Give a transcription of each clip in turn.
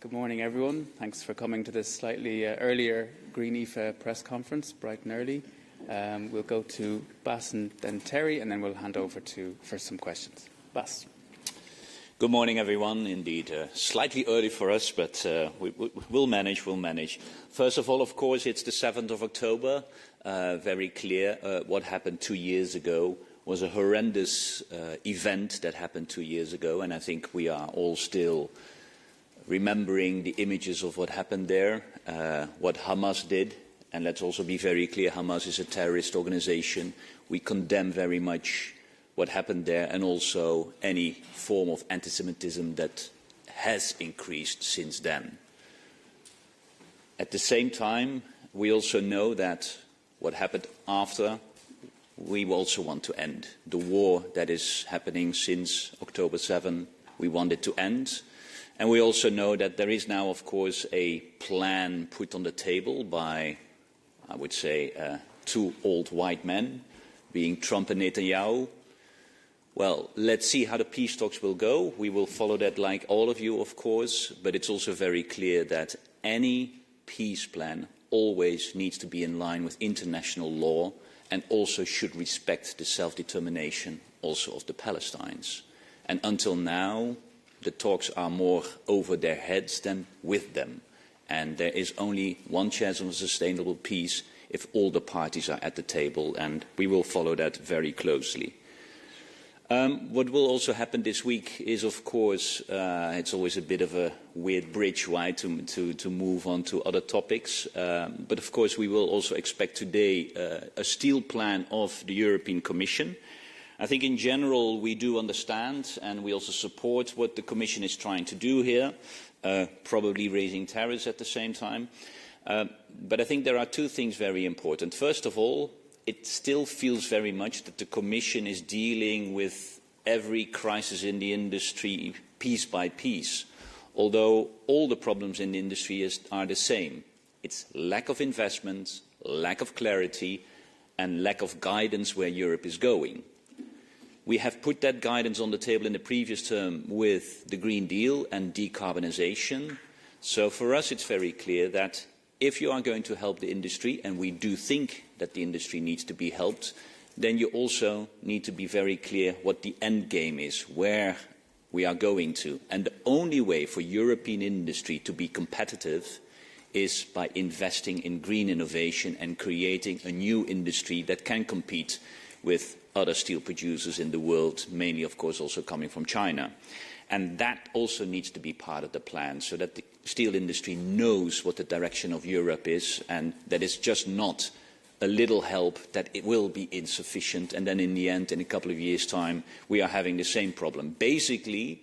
Good morning, everyone. Thanks for coming to this slightly earlier Green IFA press conference, bright and early. We'll go to Bas and then Terry, and then we'll hand over for some questions. Bas. Good morning, everyone. Indeed, slightly early for us, but we'll manage. First of all, of course, it's the 7th of October. Very clear what happened 2 years ago was a horrendous event that happened 2 years ago, and I think we are all still remembering the images of what happened there, what Hamas did. And let's also be very clear, Hamas is a terrorist organization. We condemn very much what happened there, and also any form of anti-Semitism that has increased since then. At the same time, we also know that what happened after, we also want to end. The war that is happening since October 7, we want it to end. And we also know that there is now, of course, a plan put on the table by, I would say, two old white men, being Trump and Netanyahu. Well, let's see how the peace talks will go. We will follow that like all of you, of course, but it's also very clear that any peace plan always needs to be in line with international law and also should respect the self-determination also of the Palestinians. And until now, the talks are more over their heads than with them. And there is only one chance of a sustainable peace if all the parties are at the table, and we will follow that very closely. What will also happen this week is, of course, it's always a bit of a weird bridge, right, to move on to other topics. But of course, we will also expect today a steel plan of the European Commission. I think in general we do understand and we also support what the Commission is trying to do here, probably raising tariffs at the same time. But I think there are two things very important. First of all, it still feels very much that the Commission is dealing with every crisis in the industry piece by piece, although all the problems in the industry are the same. It's lack of investment, lack of clarity, and lack of guidance where Europe is going. We have put that guidance on the table in the previous term with the Green Deal and decarbonisation. So for us it's very clear that if you are going to help the industry, and we do think that the industry needs to be helped, then you also need to be very clear what the end game is, where we are going to. And the only way for European industry to be competitive is by investing in green innovation and creating a new industry that can compete with other steel producers in the world, mainly, of course, also coming from China. And that also needs to be part of the plan, so that the steel industry knows what the direction of Europe is, and that it's just not a little help, that it will be insufficient, and then in the end, in a couple of years' time, we are having the same problem. Basically,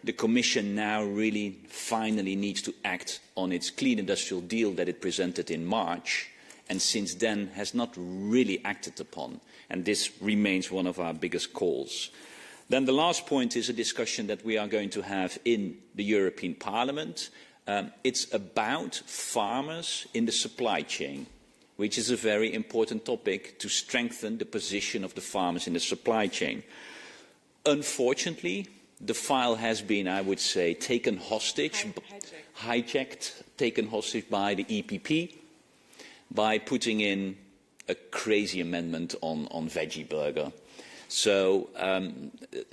the Commission now really finally needs to act on its clean industrial deal that it presented in March, and since then has not really acted upon. And this remains one of our biggest calls. Then the last point is a discussion that we are going to have in the European Parliament. It's about farmers in the supply chain, which is a very important topic to strengthen the position of the farmers in the supply chain. Unfortunately, the file has been, I would say, taken hostage, hijacked, taken hostage by the EPP, by putting in a crazy amendment on veggie burger. So,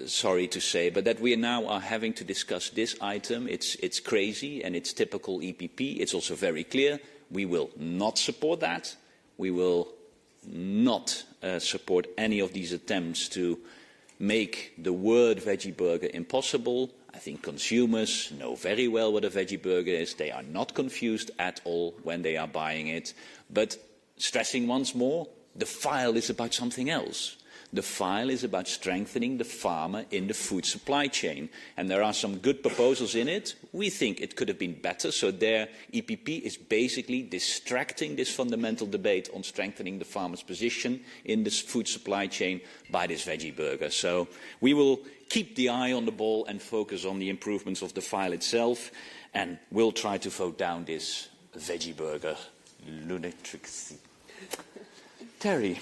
sorry to say, but that we now are having to discuss this item, it's crazy and it's typical EPP. It's also very clear we will not support that. We will not support any of these attempts to make the word veggie burger impossible. I think consumers know very well what a veggie burger is. They are not confused at all when they are buying it. But stressing once more, the file is about something else. The file is about strengthening the farmer in the food supply chain. And there are some good proposals in it. We think it could have been better. So there, EPP is basically distracting this fundamental debate on strengthening the farmer's position in this food supply chain by this veggie burger. So we will keep the eye on the ball and focus on the improvements of the file itself. And we'll try to vote down this veggie burger lunatic. Terry.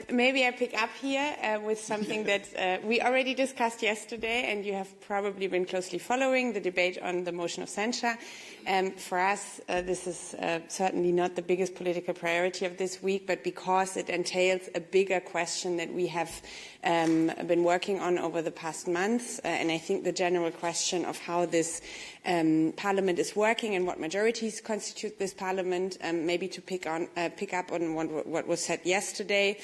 Maybe I pick up here with something that we already discussed yesterday, and you have probably been closely following the debate on the motion of censure. For us, this is certainly not the biggest political priority of this week, but because it entails a bigger question that we have been working on over the past months, and I think the general question of how this Parliament is working and what majorities constitute this Parliament, maybe to pick up on what was said yesterday.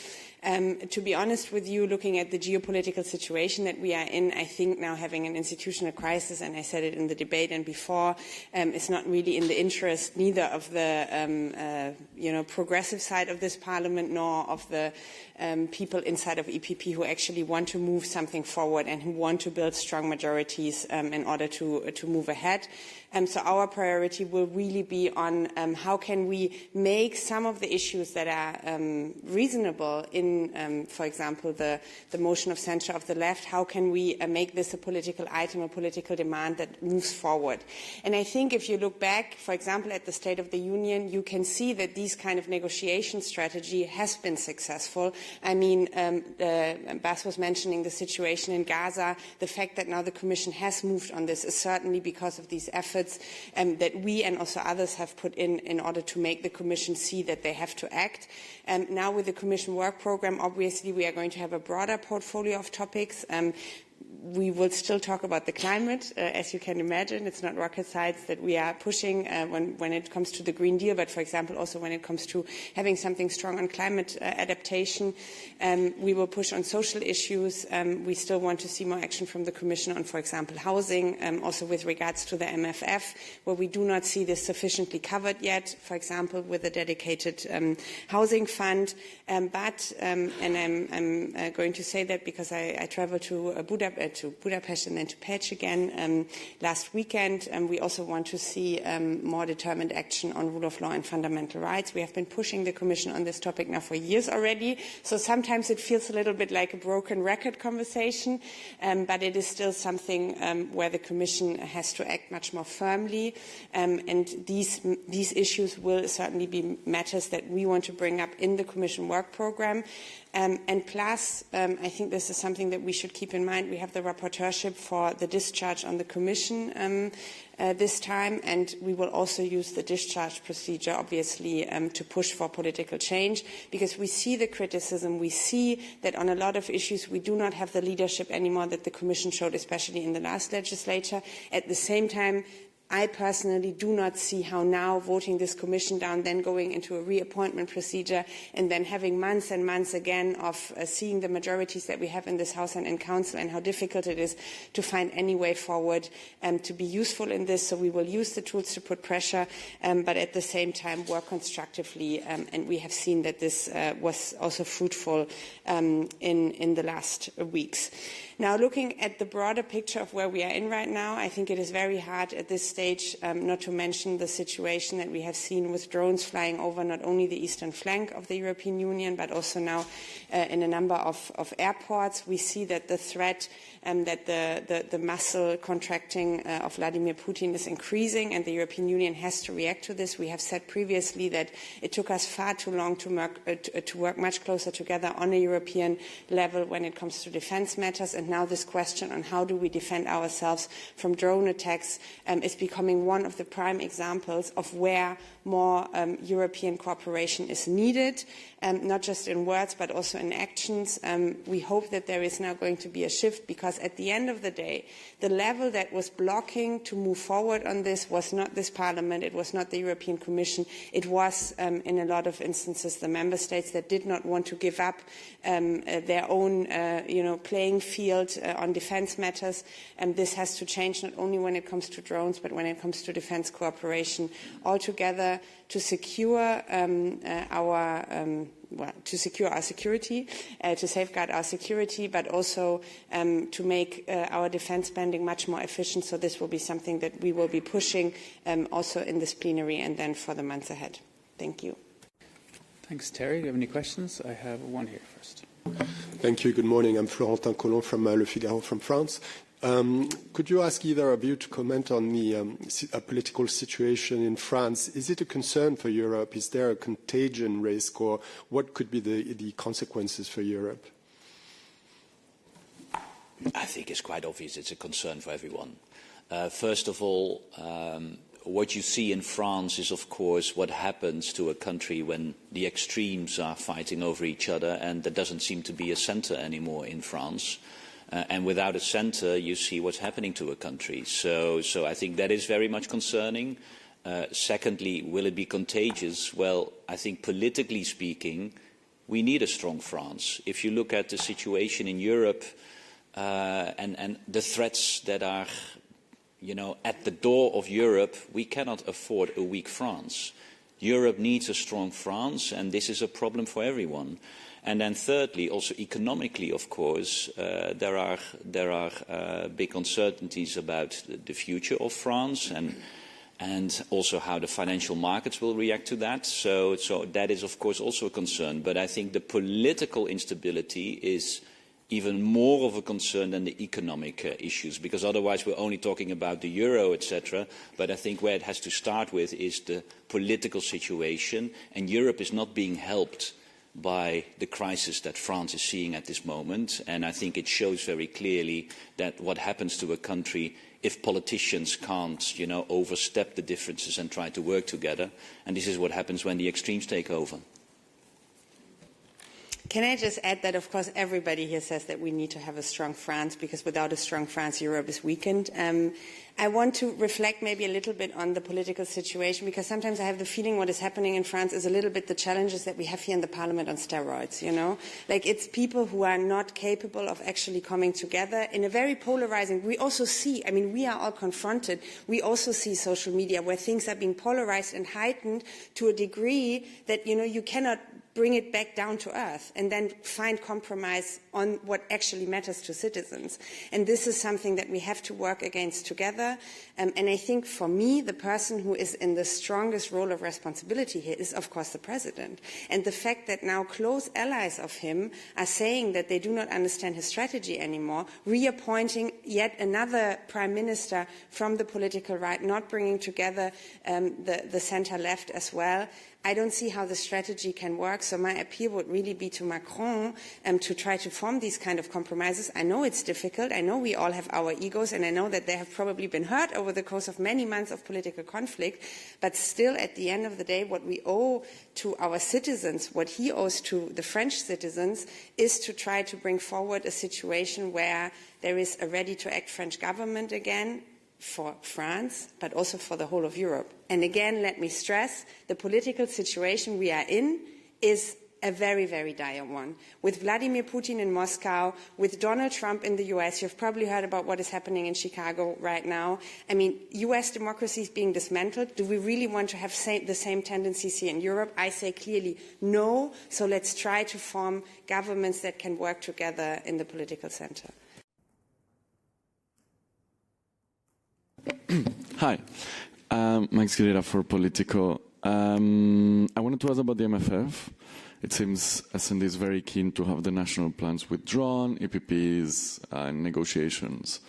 To be honest with you, looking at the geopolitical situation that we are in, I think now having an institutional crisis, and I said it in the debate and before, is not really in the interest neither of the progressive side of this Parliament nor of the people inside of EPP who actually want to move something forward and who want to build strong majorities in order to move ahead. So our priority will really be on how can we make some of the issues that are reasonable in, for example, the motion of censure of the left, how can we make this a political item, a political demand that moves forward. And I think if you look back, for example, at the State of the Union, you can see that this kind of negotiation strategy has been successful. I mean, Bas was mentioning the situation in Gaza. The fact that now the Commission has moved on this is certainly because of these efforts that we and also others have put in order to make the Commission see that they have to act. Now with the Commission work programme, obviously we are going to have a broader portfolio of topics. We will still talk about the climate, as you can imagine. It's not rocket science that we are pushing when it comes to the Green Deal, but for example also when it comes to having something strong on climate adaptation. We will push on social issues. We still want to see more action from the Commission on, for example, housing, also with regards to the MFF, where we do not see this sufficiently covered yet, for example, with a dedicated housing fund. But I'm going to say that because I traveled to Budapest and then to Pécs again last weekend. We also want to see more determined action on rule of law and fundamental rights. We have been pushing the Commission on this topic now for years already, so sometimes it feels a little bit like a broken record conversation, but it is still something where the Commission has to act much more firmly, and these issues will certainly be matters that we want to bring up in the Commission work programme. And plus, I think this is something that we should keep in mind. We have the rapporteurship for the discharge on the Commission this time, and we will also use the discharge procedure, obviously, to push for political change, because we see the criticism. We see that on a lot of issues we do not have the leadership anymore that the Commission showed, especially in the last legislature. At the same time, I personally do not see how now voting this Commission down, then going into a reappointment procedure, and then having months and months again of seeing the majorities that we have in this House and in Council, and how difficult it is to find any way forward to be useful in this. So we will use the tools to put pressure, but at the same time work constructively. And we have seen that this was also fruitful in the last weeks. Now, looking at the broader picture of where we are in right now, I think it is very hard at this stage not to mention the situation that we have seen with drones flying over not only the eastern flank of the European Union, but also now in a number of airports. We see that the threat that the muscle contracting of Vladimir Putin is increasing, and the European Union has to react to this. We have said previously that it took us far too long to work much closer together on a European level when it comes to defence matters, and now this question on how do we defend ourselves from drone attacks is becoming one of the prime examples of where more European cooperation is needed, not just in words but also in actions. We hope that there is now going to be a shift, because at the end of the day, the level that was blocking to move forward on this was not this Parliament, it was not the European Commission, it was in a lot of instances the Member States that did not want to give up their own playing field on defence matters. And this has to change, not only when it comes to drones but when it comes to defence cooperation altogether, to secure our security, to safeguard our security, but also to make our defence spending much more efficient. So this will be something that we will be pushing also in this plenary and then for the months ahead. Thank you. Thanks, Terry. Do you have any questions? I have one here first. Thank you. Good morning. I'm Florentin Collomb from Le Figaro from France. Could you ask either of you to comment on the political situation in France? Is it a concern for Europe? Is there a contagion risk, or what could be the consequences for Europe? I think it's quite obvious it's a concern for everyone. First of all, what you see in France is, of course, what happens to a country when the extremes are fighting over each other, and there doesn't seem to be a centre anymore in France. And without a centre, you see what's happening to a country. So I think that is very much concerning. Secondly, will it be contagious? Well, I think politically speaking, we need a strong France. If you look at the situation in Europe, and the threats that are, at the door of Europe, we cannot afford a weak France. Europe needs a strong France, and this is a problem for everyone. And then thirdly, also economically, of course, there are big uncertainties about the future of France and also how the financial markets will react to that. So that is, of course, also a concern. But I think the political instability is even more of a concern than the economic issues, because otherwise we're only talking about the euro, etc. But I think where it has to start with is the political situation, and Europe is not being helped by the crisis that France is seeing at this moment. And I think it shows very clearly that what happens to a country if politicians can't, overstep the differences and try to work together. And this is what happens when the extremes take over. Can I just add that, of course, everybody here says that we need to have a strong France, because without a strong France, Europe is weakened. I want to reflect maybe a little bit on the political situation, because sometimes I have the feeling what is happening in France is a little bit the challenges that we have here in the parliament on steroids, Like, it's people who are not capable of actually coming together in a very polarizing. We also see, we are all confronted. We also see social media where things are being polarized and heightened to a degree that, you cannot bring it back down to earth and then find compromise on what actually matters to citizens. And this is something that we have to work against together. And I think for me, the person who is in the strongest role of responsibility here is, of course, the president. And the fact that now close allies of him are saying that they do not understand his strategy anymore, reappointing yet another prime minister from the political right, not bringing together the center-left as well, I don't see how the strategy can work. So my appeal would really be to Macron to try to form these kind of compromises. I know it's difficult. I know we all have our egos, and I know that they have probably been hurt over the course of many months of political conflict. But still, at the end of the day, what we owe to our citizens, what he owes to the French citizens, is to try to bring forward a situation where there is a ready-to-act French government again, for France, but also for the whole of Europe. And again, let me stress, the political situation we are in is a very, very dire one. With Vladimir Putin in Moscow, with Donald Trump in the US, you've probably heard about what is happening in Chicago right now. US democracy is being dismantled. Do we really want to have the same tendencies here in Europe? I say clearly no. So let's try to form governments that can work together in the political center. Hi, Max Guerrera for Politico. I wanted to ask about the MFF. It seems S&D is very keen to have the national plans withdrawn, EPPs, negotiations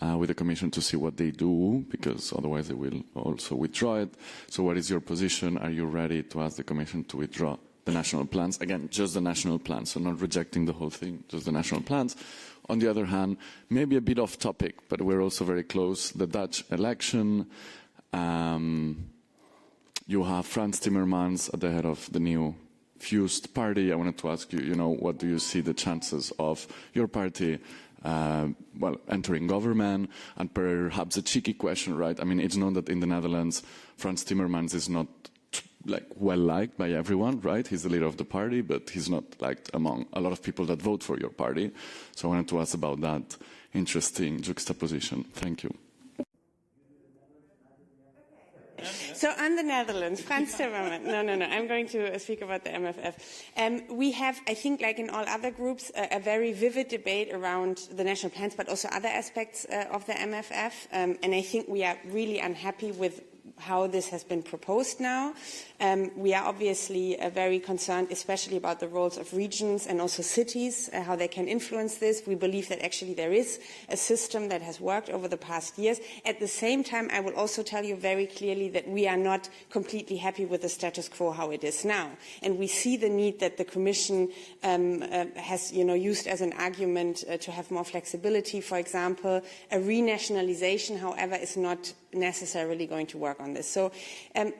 with the Commission to see what they do, because otherwise they will also withdraw it. So what is your position? Are you ready to ask the Commission to withdraw the national plans? Again, just the national plans, so not rejecting the whole thing, just the national plans. On the other hand, maybe a bit off topic, but we're also very close, the Dutch election. You have Frans Timmermans at the head of the new fused party. I wanted to ask you, what do you see the chances of your party entering government? And perhaps a cheeky question, right? It's known that in the Netherlands, Frans Timmermans is not well liked by everyone, right? He's the leader of the party, but he's not liked among a lot of people that vote for your party. So I wanted to ask about that interesting juxtaposition. Thank you. So on the Netherlands, Frans Timmermans, no, I'm going to speak about the MFF. We have, I think, like in all other groups, a very vivid debate around the national plans, but also other aspects of the MFF. And I think we are really unhappy with how this has been proposed now. We are obviously very concerned, especially about the roles of regions and also cities, how they can influence this. We believe that actually there is a system that has worked over the past years. At the same time, I will also tell you very clearly that we are not completely happy with the status quo how it is now. And we see the need that the Commission has used as an argument to have more flexibility. For example, a renationalization, however, is not necessarily going to work on this. So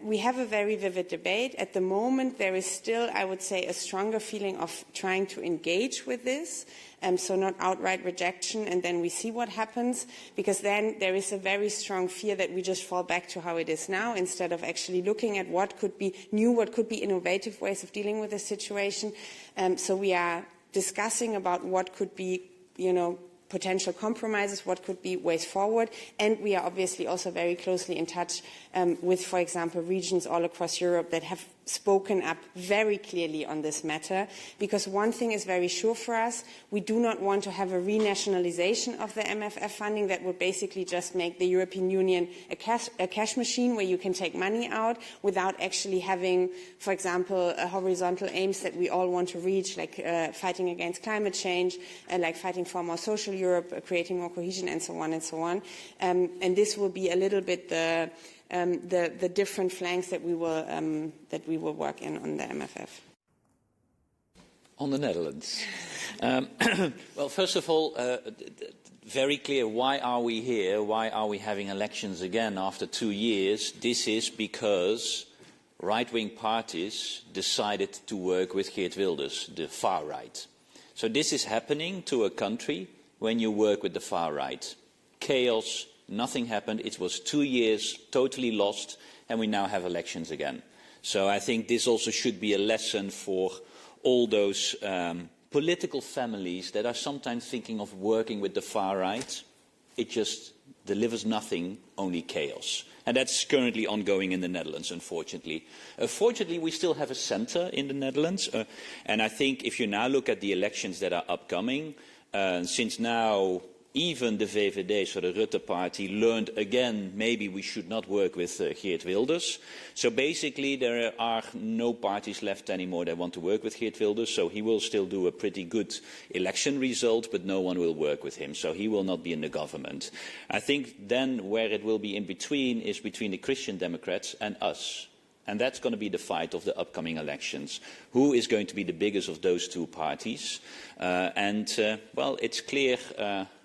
we have a very vivid debate. At the moment, there is still, I would say, a stronger feeling of trying to engage with this, so not outright rejection, and then we see what happens, because then there is a very strong fear that we just fall back to how it is now, instead of actually looking at what could be new, what could be innovative ways of dealing with the situation. So we are discussing about what could be, potential compromises, what could be ways forward, and we are obviously also very closely in touch with, for example, regions all across Europe that have spoken up very clearly on this matter, because one thing is very sure for us: we do not want to have a renationalization of the MFF funding that would basically just make the European Union a cash machine where you can take money out without actually having, for example, horizontal aims that we all want to reach, like fighting against climate change, like fighting for a more social Europe, creating more cohesion, and so on and so on. And this will be a little bit the different flanks that we will work in on the MFF. On the Netherlands. Well, first of all, very clear, why are we here? Why are we having elections again after 2 years? This is because right-wing parties decided to work with Geert Wilders, the far right. So this is happening to a country when you work with the far right. Chaos, nothing happened. It was 2 years, totally lost, and we now have elections again. So I think this also should be a lesson for all those political families that are sometimes thinking of working with the far right. It just delivers nothing, only chaos. And that's currently ongoing in the Netherlands, unfortunately. Fortunately, we still have a centre in the Netherlands. And I think if you now look at the elections that are upcoming, since now even the VVD, so the Rutte party, learned again maybe we should not work with Geert Wilders. So basically there are no parties left anymore that want to work with Geert Wilders. So he will still do a pretty good election result, but no one will work with him. So he will not be in the government. I think then where it will be in between is between the Christian Democrats and us. And that's going to be the fight of the upcoming elections. Who is going to be the biggest of those two parties? Well, it's clear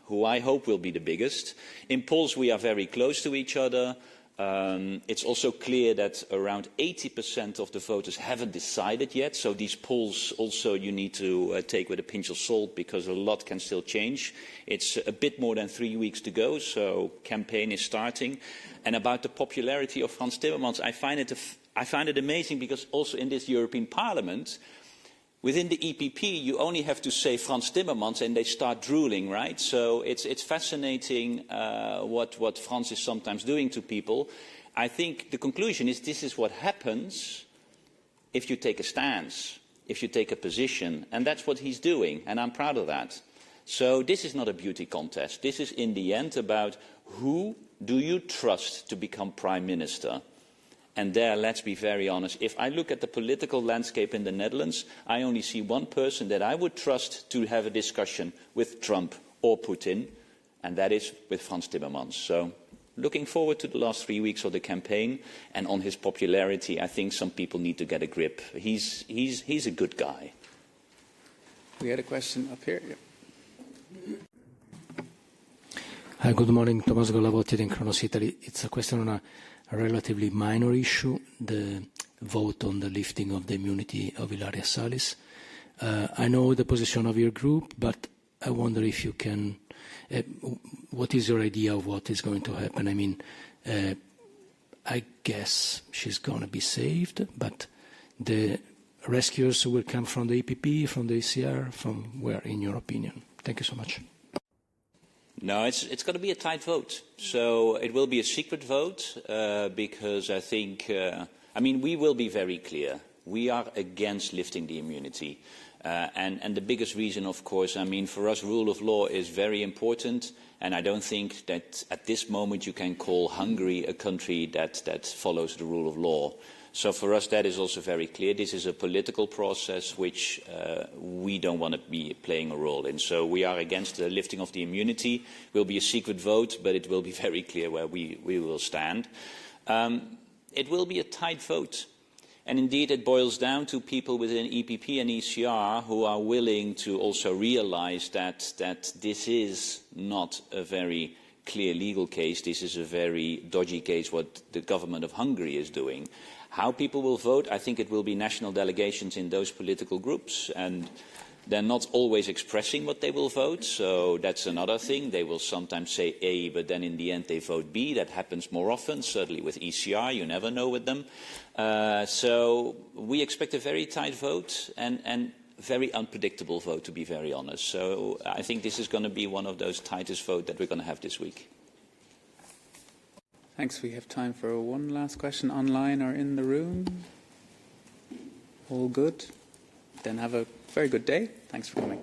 who I hope will be the biggest. In polls, we are very close to each other. It's also clear that around 80% of the voters haven't decided yet. So these polls also you need to take with a pinch of salt, because a lot can still change. It's a bit more than 3 weeks to go, so campaign is starting. And about the popularity of Frans Timmermans, I find it amazing, because also in this European Parliament, within the EPP, you only have to say Frans Timmermans and they start drooling, right? So it's fascinating what Frans is sometimes doing to people. I think the conclusion is this is what happens if you take a stance, if you take a position, and that's what he's doing, and I'm proud of that. So this is not a beauty contest. This is in the end about who do you trust to become Prime Minister? And there, let's be very honest, if I look at the political landscape in the Netherlands, I only see one person that I would trust to have a discussion with Trump or Putin, and that is with Frans Timmermans. So, looking forward to the last 3 weeks of the campaign, and on his popularity, I think some people need to get a grip. He's a good guy. We had a question up here. Yeah. Hi, good morning. Thomas Golavotti in Kronos Italy. It's a question on a relatively minor issue, the vote on the lifting of the immunity of Ilaria Salis. I know the position of your group, but I wonder if you can, what is your idea of what is going to happen? I mean, I guess she's going to be saved, but the rescuers will come from the EPP, from the ECR, from where, in your opinion? Thank you so much. No, it's going to be a tight vote. So it will be a secret vote because I think, we will be very clear. We are against lifting the immunity. And the biggest reason, of course, I mean, for us, rule of law is very important. And I don't think that at this moment you can call Hungary a country that follows the rule of law. So for us, that is also very clear. This is a political process which we don't want to be playing a role in. So we are against the lifting of the immunity. It will be a secret vote, but it will be very clear where we will stand. It will be a tight vote. And indeed, it boils down to people within EPP and ECR who are willing to also realize that this is not a very clear legal case. This is a very dodgy case, what the government of Hungary is doing. How people will vote, I think it will be national delegations in those political groups. And they're not always expressing what they will vote, so that's another thing. They will sometimes say A, but then in the end they vote B. That happens more often, certainly with ECR. You never know with them. So we expect a very tight vote and very unpredictable vote, to be very honest. So I think this is going to be one of those tightest votes that we're going to have this week. Thanks. We have time for one last question online or in the room. All good? Then have a very good day. Thanks for coming.